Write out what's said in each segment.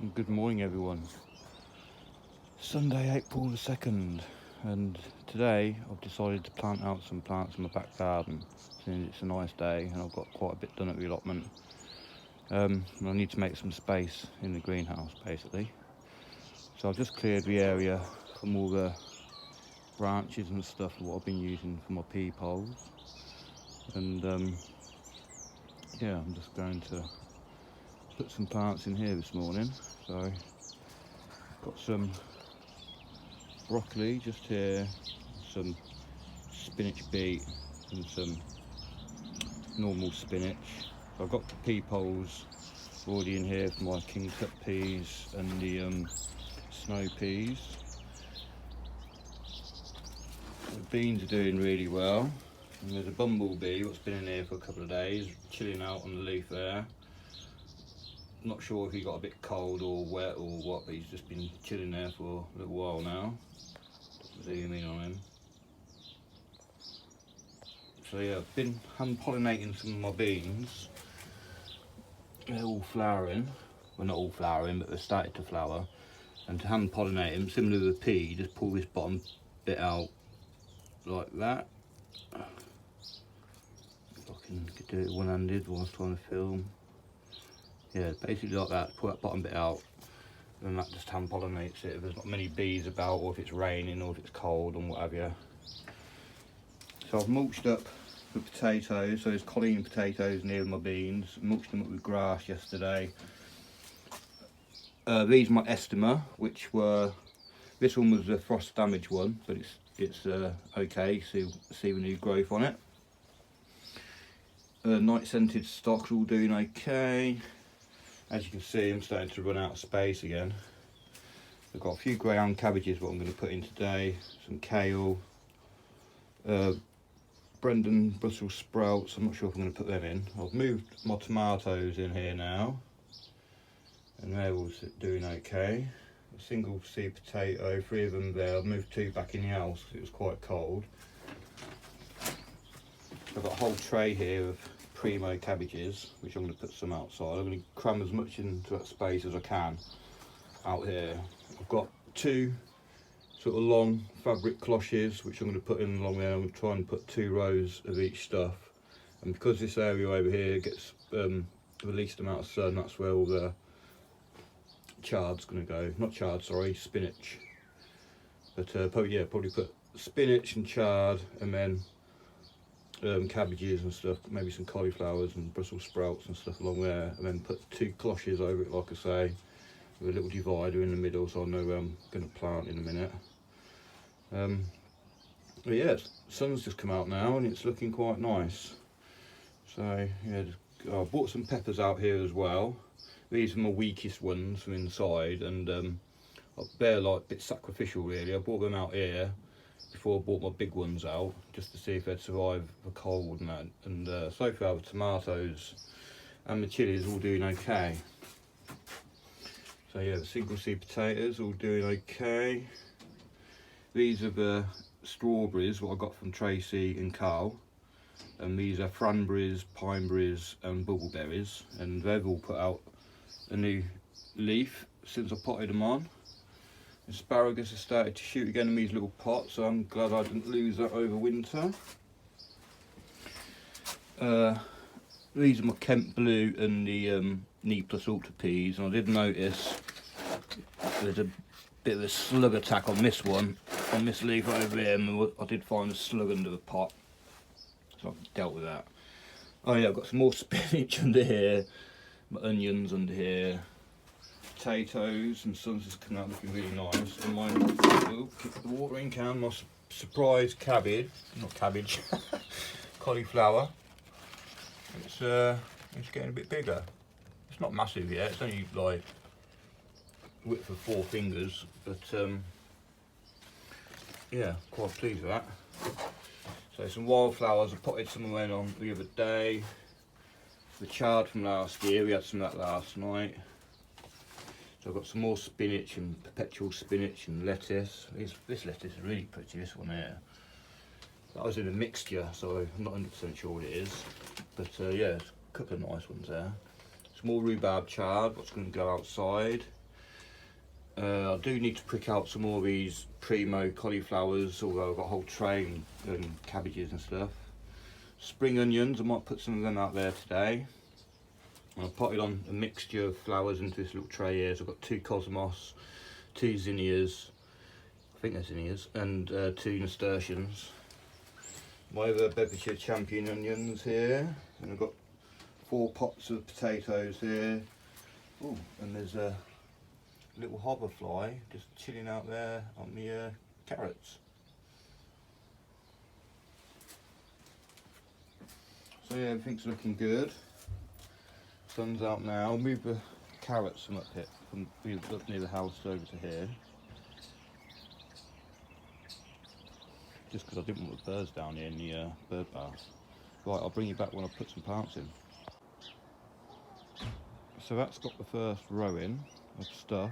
And good morning everyone. Sunday, April the 2nd, and today I've decided to plant out some plants in my back garden since it's a nice day and I've got quite a bit done at the allotment. And I need to make some space in the greenhouse basically. So I've just cleared the area from all the branches and stuff of what I've been using for my pea poles, and yeah, I'm just going to put some plants in here this morning. So got some broccoli just here, some spinach beet and some normal spinach. I've got the pea poles already in here for my king tut peas and the snow peas. The beans are doing really well, and there's a bumblebee what's been in here for a couple of days chilling out on the leaf there. Not sure if he got a bit cold or wet or what, but he's just been chilling there for a little while now. Zoom in on him. So yeah, I've been hand pollinating some of my beans. They're all flowering. Well, not all flowering, but they've started to flower. And to hand pollinate them, similar to the pea, just pull this bottom bit out like that. If I can do it one-handed whilst trying to film. Yeah, basically like that, pull that bottom bit out, and that just hand pollinates it if there's not many bees about, or if it's raining, or if it's cold and what have you. So I've mulched up the potatoes, so there's colleen potatoes near my beans. Mulched them up with grass yesterday. These are my Estima, which were, this one was the frost damaged one, but it's okay, see the new growth on it. Night scented stocks all doing okay. As you can see, I'm starting to run out of space again. I've got a few ground cabbages what I'm going to put in today, some kale, Brendan Brussels sprouts. I'm not sure if I'm going to put them in. I've moved my tomatoes in here now, and they're all doing okay. A single seed potato, 3 of them there. I've moved 2 back in the house because it was quite cold. I've got a whole tray here of primo cabbages, which I'm going to put some outside. I'm going to cram as much into that space as I can out here. I've got 2 sort of long fabric cloches which I'm going to put in along there. I'm going to try and put 2 rows of each stuff, and because this area over here gets the least amount of sun, that's where all the chard's going to go. Not chard, sorry, spinach. But probably put spinach and chard, and then cabbages and stuff, maybe some cauliflowers and Brussels sprouts and stuff along there, and then put 2 cloches over it, like I say, with a little divider in the middle, so I know where I'm going to plant in a minute. But yeah, the sun's just come out now and it's looking quite nice. So yeah, I bought some peppers out here as well. These are my weakest ones from inside, and they're like a bit sacrificial really. I bought them out here before I bought my big ones out, just to see if they'd survive the cold and that. And so far the tomatoes and the chilies all doing okay. So yeah, the single seed potatoes all doing okay. These are the strawberries what I got from Tracy and Carl, and these are cranberries, pineberries and bubbleberries, and they've all put out a new leaf since I potted them on. Asparagus has started to shoot again in these little pots, so I'm glad I didn't lose that over winter. These are my Kent Blue and the Knee Plus Ultra peas, and I did notice there's a bit of a slug attack on this one, on this leaf over here, and I did find a slug under the pot, so I've dealt with that. Oh yeah, I've got some more spinach under here, my onions under here, potatoes, and sun's just coming out looking really nice. And my the watering can, my surprise cabbage, not cabbage, cauliflower. It's getting a bit bigger. It's not massive yet. It's only like width of 4 fingers, but yeah, quite pleased with that. So some wildflowers. I potted some of them on the other day. The chard from last year. We had some of that last night. So I've got some more spinach and perpetual spinach and lettuce. This lettuce is really pretty, this one here. That was in a mixture, so I'm not 100% sure what it is. But yeah, there's a couple of nice ones there. Some more rhubarb chard, what's going to go outside. I do need to prick out some more of these primo cauliflowers, although I've got a whole tray and cabbages and stuff. Spring onions, I might put some of them out there today. I've potted on a mixture of flowers into this little tray here. So I've got 2 cosmos, 2 zinnias, I think they're zinnias, and 2 nasturtiums. My other Bedfordshire champion onions here, and I've got 4 pots of potatoes here. Oh, and there's a little hoverfly just chilling out there on the carrots. So yeah, everything's looking good. Sun's out now. I'll move the carrots from up here, from up near the house over to here. Just because I didn't want the birds down here in the bird bath. Right, I'll bring you back when I put some plants in. So that's got the first row in of stuff.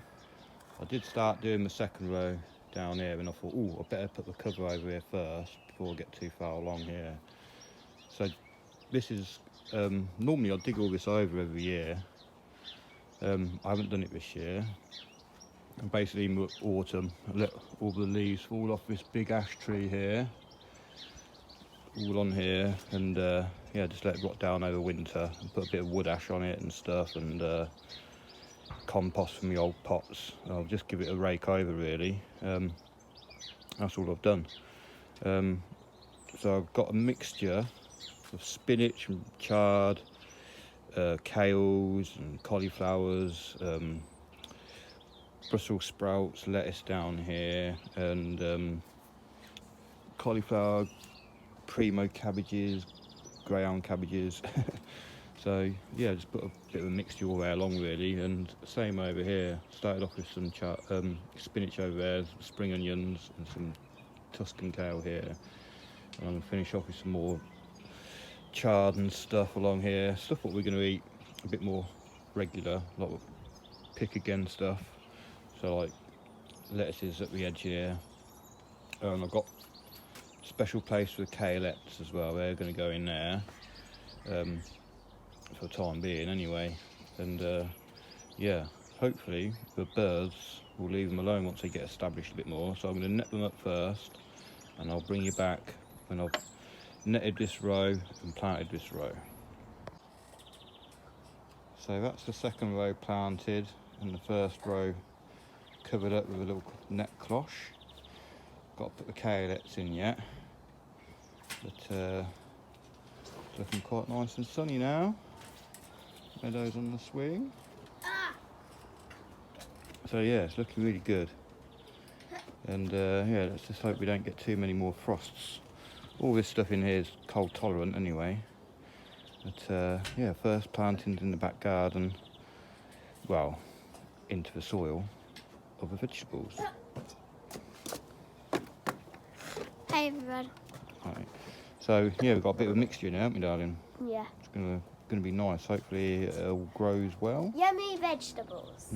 I did start doing the second row down here, and I thought, oh, I better put the cover over here first before I get too far along here. So this is, normally I dig all this over every year. I haven't done it this year. And basically in autumn, I let all the leaves fall off this big ash tree here. All on here, and yeah, just let it rot down over winter and put a bit of wood ash on it and stuff, and compost from the old pots. I'll just give it a rake over really. That's all I've done. So I've got a mixture of spinach and chard, kales and cauliflowers, Brussels sprouts, lettuce down here, and cauliflower, primo cabbages, greyhound cabbages. So yeah, just put a bit of a mixture all the way along really, and same over here. Started off with some spinach over there, some spring onions and some Tuscan kale here, and I'm going to finish off with some more chard and stuff along here, stuff what we're going to eat a bit more regular, a lot of pick again stuff. So like lettuces at the edge here, and I've got special place for the kalettes as well. They're going to go in there for the time being anyway, and yeah, hopefully the birds will leave them alone once they get established a bit more. So I'm going to net them up first, and I'll bring you back when I've netted this row and planted this row. So that's the second row planted, and the first row covered up with a little net cloche. Got to put the kalettes in yet, but it's looking quite nice and sunny now. Meadows on the swing. So yeah, it's looking really good. And yeah, let's just hope we don't get too many more frosts. All this stuff in here is cold tolerant anyway. But yeah, first plantings in the back garden, well, into the soil of the vegetables. Hey everyone. Right. So yeah, we've got a bit of a mixture now, haven't we, darling? Yeah. It's gonna be nice. Hopefully it all grows well. Yummy vegetables.